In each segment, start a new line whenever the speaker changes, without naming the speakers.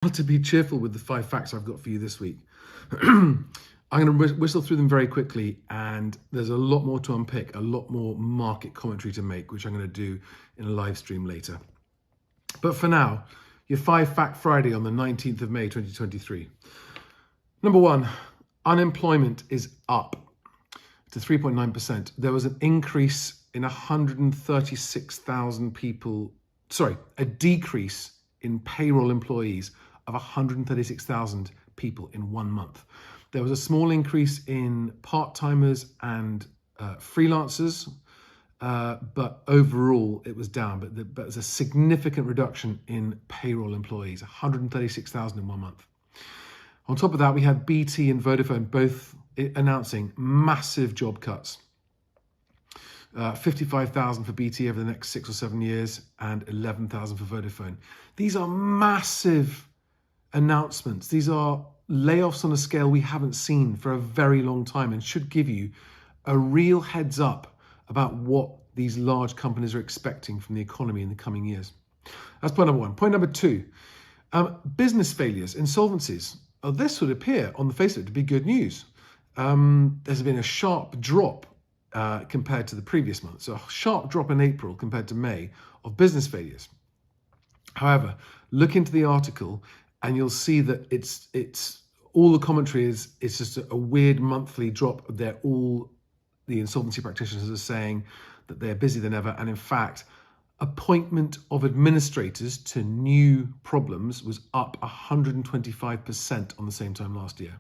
To be cheerful with the 5 facts I've got for you this week. I'm going to whistle through them very quickly, and there's a lot more to unpick, a lot more market commentary to make, which I'm going to do in a live stream later. But for now, your 5 Fact Friday on the 19th of May 2023. Number 1, unemployment is up to 3.9%. There was an increase in 136,000 people, a decrease in payroll employees of 136,000 people in 1 month. There was a small increase in part-timers and freelancers, but overall it was down. But there's a significant reduction in payroll employees, 136,000 in 1 month. On top of that, we had BT and Vodafone both announcing massive job cuts. 55,000 for BT over the next 6 or 7 years and 11,000 for Vodafone. These are massive announcements. These are layoffs on a scale we haven't seen for a very long time, and should give you a real heads up about what these large companies are expecting from the economy in the coming years. That's point number 1. Point number 2, business failures, insolvencies. This would appear on the face of it to be good news. There's been a sharp drop compared to the previous month. So a sharp drop in April compared to May of business failures. However, look into the article and you'll see that it's all the commentary is just a weird monthly drop. The insolvency practitioners are saying that they're busier than ever. And in fact, appointment of administrators to new problems was up 125% on the same time last year.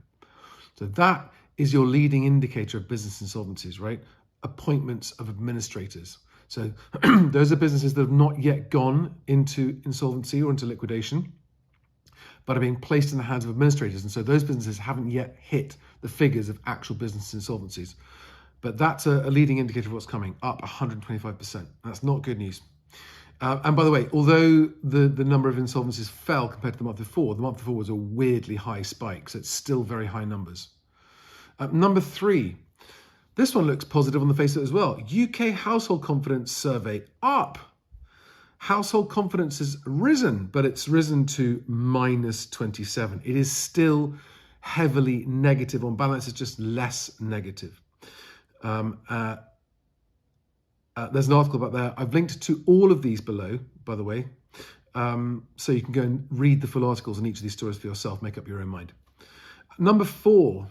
So that is your leading indicator of business insolvencies, right? Appointments of administrators. So those are businesses that have not yet gone into insolvency or into liquidation, but are being placed in the hands of administrators. And so those businesses haven't yet hit the figures of actual business insolvencies. But that's a leading indicator of what's coming, up 125%. That's not good news. And by the way, although the number of insolvencies fell compared to the month before was a weirdly high spike. So it's still very high numbers. Number 3, this one looks positive on the face of it as well. UK household confidence survey up. Household confidence has risen, but it's risen to -27. It is still heavily negative on balance. It's just less negative. There's an article about that. I've linked to all of these below, by the way. So you can go and read the full articles on each of these stories for yourself, make up your own mind. Number 4,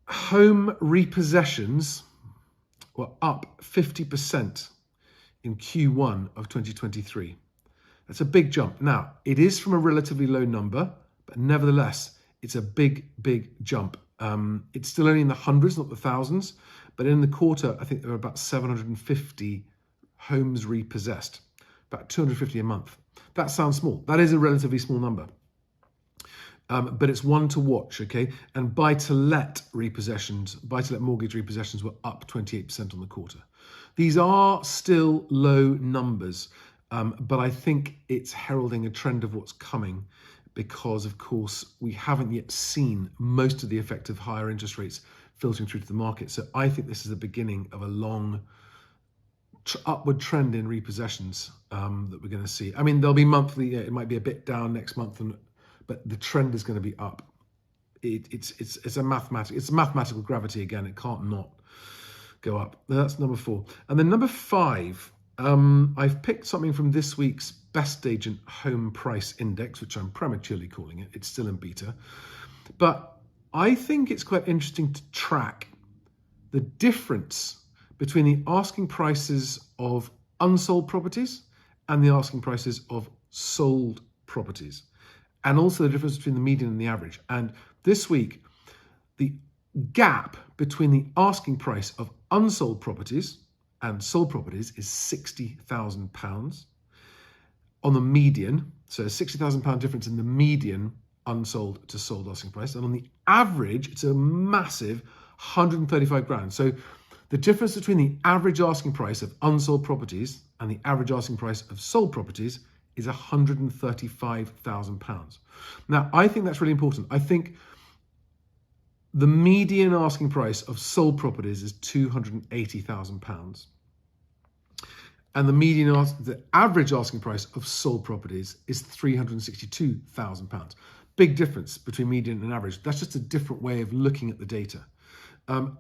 home repossessions were up 50% in Q1 of 2023. That's a big jump. Now, it is from a relatively low number, but nevertheless, it's a big, big jump. It's still only in the hundreds, not the thousands, but in the quarter, I think there were about 750 homes repossessed, about 250 a month. That sounds small. That is a relatively small number. But it's one to watch, okay? And buy-to-let mortgage repossessions were up 28% on the quarter. These are still low numbers, but I think it's heralding a trend of what's coming because, of course, we haven't yet seen most of the effect of higher interest rates filtering through to the market. So I think this is the beginning of a long upward trend in repossessions that we're going to see. I mean, there'll be monthly, it might be a bit down next month, but the trend is going to be up. It's mathematical gravity again. It can't not go up. That's number 4. And then number 5, I've picked something from this week's Best Agent Home Price Index, which I'm prematurely calling it. It's still in beta. But I think it's quite interesting to track the difference between the asking prices of unsold properties and the asking prices of sold properties, and also the difference between the median and the average. And this week, the gap between the asking price of unsold properties and sold properties is £60,000 on the median. So a £60,000 difference in the median unsold to sold asking price. And on the average, it's a massive 135 grand. So the difference between the average asking price of unsold properties and the average asking price of sold properties is £135,000. Now, I think that's really important. I think the median asking price of sold properties is £280,000. And the average asking price of sold properties is £362,000. Big difference between median and average. That's just a different way of looking at the data.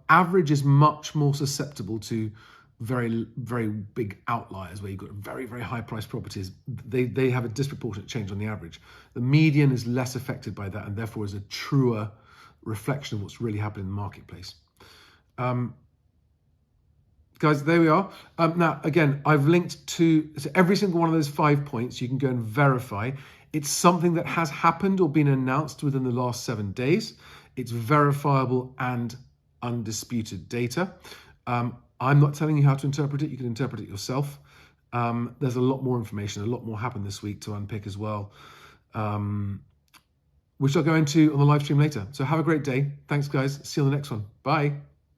Average is much more susceptible to very, very big outliers where you've got very, very high priced properties. They have a disproportionate change on the average. The median is less affected by that and therefore is a truer reflection of what's really happening in the marketplace. Guys, there we are. Now, again, I've linked to every single one of those 5 points. You can go and verify. It's something that has happened or been announced within the last 7 days. It's verifiable and undisputed data. I'm not telling you how to interpret it. You can interpret it yourself. There's a lot more information, a lot more happened this week to unpick as well, which I'll go into on the live stream later. So have a great day. Thanks, guys. See you on the next one. Bye.